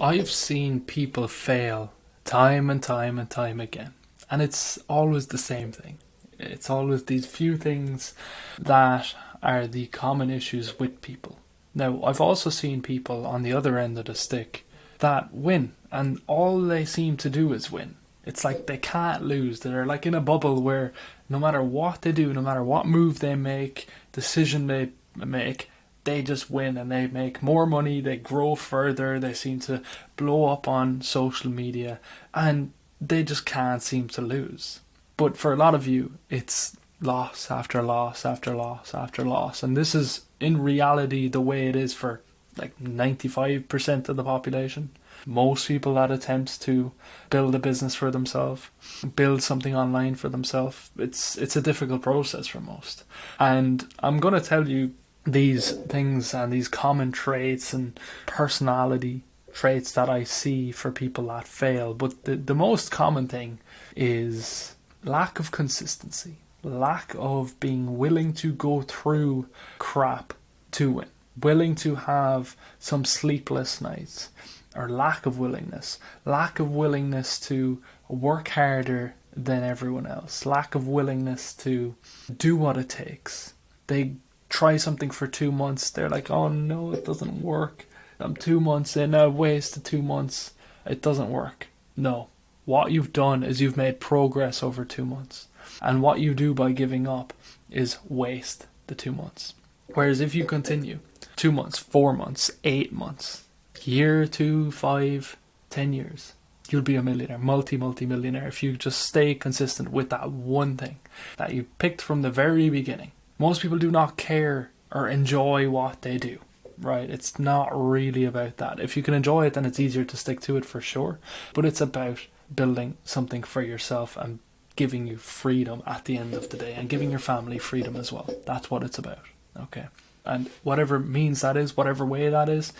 I've seen people fail time and time and time again. And it's always the same thing. It's always these few things that are the common issues with people. Now, I've also seen people on the other end of the stick that win, and all they seem to do is win. It's like they can't lose. They're like in a bubble where no matter what they do, no matter what move they make, decision they make, they just win and they make more money, they grow further, they seem to blow up on social media, and they just can't seem to lose. But for a lot of you, it's loss after loss after loss after loss. And this is in reality the way it is for like 95% of the population. Most people that attempt to build a business for themselves, build something online for themselves, it's a difficult process for most. And I'm going to tell you these things and these common traits and personality traits that I see for people that fail. But the most common thing is lack of consistency, lack of being willing to go through crap to win, willing to have some sleepless nights, or lack of willingness to work harder than everyone else, lack of willingness to do what it takes. They try something for 2 months, they're like, oh no, it doesn't work. I'm 2 months in, I wasted 2 months, it doesn't work. No, what you've done is you've made progress over 2 months. And what you do by giving up is waste the 2 months. Whereas if you continue 2 months, 4 months, 8 months, year, 2, 5, 10 years, you'll be a millionaire, multi-millionaire if you just stay consistent with that one thing that you picked from the very beginning. Most people do not care or enjoy what they do, right? It's not really about that. If you can enjoy it, then it's easier to stick to it for sure. But it's about building something for yourself and giving you freedom at the end of the day, and giving your family freedom as well. That's what it's about, okay? And whatever means that is, whatever way that is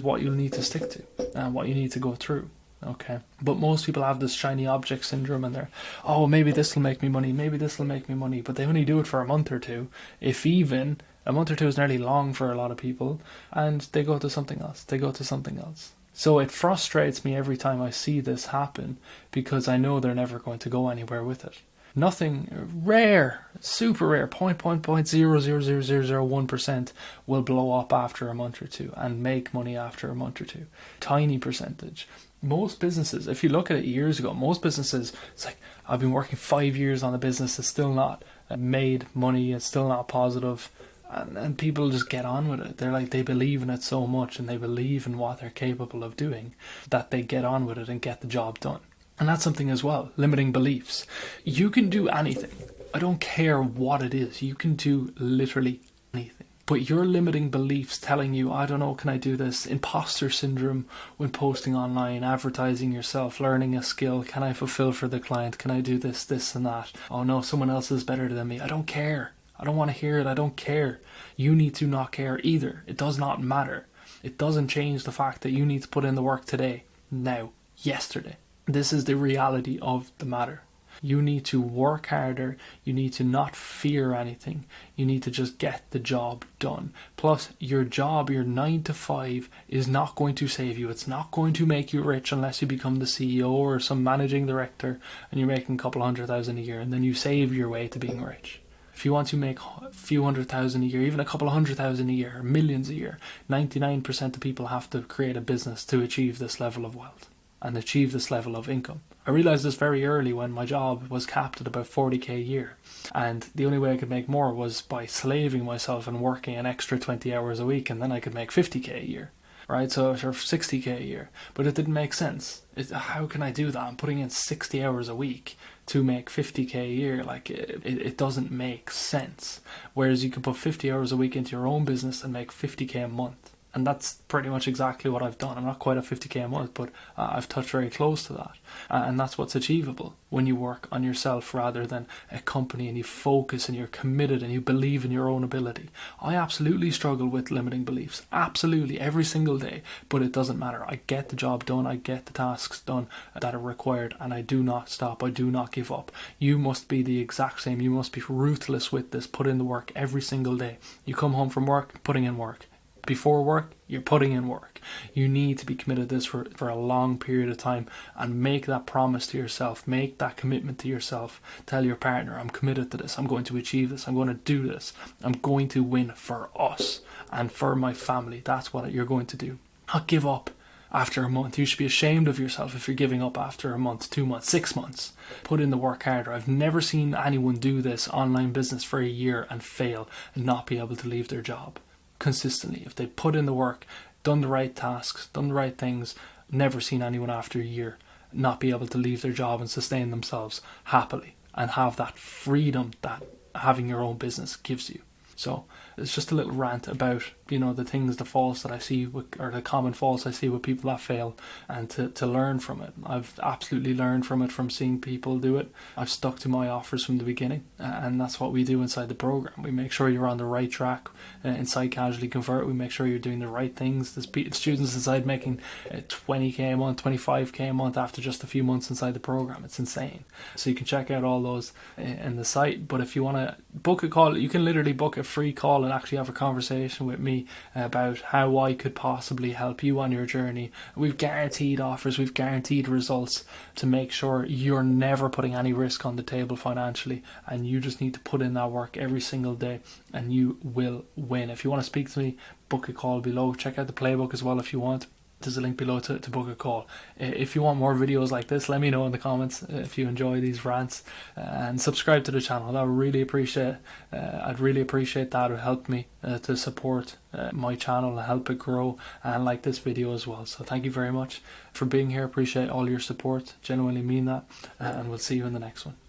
what you'll need to stick to and what you need to go through. Okay. But most people have this shiny object syndrome, and they're, oh, maybe this will make me money, but they only do it for a month or two. If even, a month or two is nearly long for a lot of people, and they go to something else. So it frustrates me every time I see this happen, because I know they're never going to go anywhere with it. Nothing rare, super rare, 0.0000001% will blow up after a month or two and make money after a month or two. Tiny percentage. Most businesses, if you look at it years ago, most businesses, it's like, I've been working 5 years on a business, it's still not made money, it's still not positive, and people just get on with it. They're like, they believe in it so much and they believe in what they're capable of doing that they get on with it and get the job done. And that's something as well, limiting beliefs. You can do anything. I don't care what it is. You can do literally anything. But your limiting beliefs telling you, I don't know, can I do this? Imposter syndrome when posting online, advertising yourself, learning a skill. Can I fulfill for the client? Can I do this, this and that? Oh no, someone else is better than me. I don't care. I don't want to hear it. I don't care. You need to not care either. It does not matter. It doesn't change the fact that you need to put in the work today, now, yesterday. This is the reality of the matter. You need to work harder. You need to not fear anything. You need to just get the job done. Plus, your job, your 9 to 5, is not going to save you. It's not going to make you rich unless you become the CEO or some managing director and you're making a couple $100,000 a year, and then you save your way to being rich. If you want to make a few $100,000 a year, even a couple of $100,000 a year, millions a year, 99% of people have to create a business to achieve this level of wealth and achieve this level of income. I realised this very early when my job was capped at about 40k a year, and the only way I could make more was by slaving myself and working an extra 20 hours a week, and then I could make 50k a year, right? So or 60k a year. But it didn't make sense. How can I do that? I'm putting in 60 hours a week to make 50k a year. Like, it doesn't make sense. Whereas you can put 50 hours a week into your own business and make 50k a month. And that's pretty much exactly what I've done. I'm not quite at 50k a month, but I've touched very close to that. And that's what's achievable when you work on yourself rather than a company, and you focus and you're committed and you believe in your own ability. I absolutely struggle with limiting beliefs. Absolutely, every single day. But it doesn't matter. I get the job done. I get the tasks done that are required, and I do not stop. I do not give up. You must be the exact same. You must be ruthless with this. Put in the work every single day. You come home from work, putting in work. before work, you're putting in work. You need to be committed to this for a long period of time, and make that promise to yourself, make that commitment to yourself. Tell your partner, I'm committed to this, I'm going to achieve this, I'm going to do this, I'm going to win for us and for my family. That's what you're going to do. Not give up after a month. You should be ashamed of yourself if you're giving up after a month, 2 months, 6 months. Put in the work harder. I've never seen anyone do this online business for a year and fail and not be able to leave their job consistently. If they put in the work, done the right tasks, done the right things, never seen anyone after a year not be able to leave their job and sustain themselves happily and have that freedom that having your own business gives you. So it's just a little rant about, the things, the faults that I see or the common faults I see with people that fail, and to learn from it. I've absolutely learned from it from seeing people do it. I've stuck to my offers from the beginning, and that's what we do inside the program. We make sure you're on the right track inside Casually Convert. We make sure you're doing the right things. There's students inside making 20k a month, 25k a month after just a few months inside the program. It's insane. So you can check out all those in the site. But if you want to book a call, you can literally book a free call and actually have a conversation with me about how I could possibly help you on your journey. We've guaranteed offers, we've guaranteed results to make sure you're never putting any risk on the table financially, and you just need to put in that work every single day and you will win. If you want to speak to me, book a call below. Check out the playbook as well if you want. There's a link below to book a call. If you want more videos like this, let me know in the comments if you enjoy these rants, and subscribe to the channel. I would really appreciate I'd really appreciate that. It would help me to support my channel and help it grow, and like this video as well. So thank you very much for being here. Appreciate all your support, genuinely mean that, and we'll see you in the next one.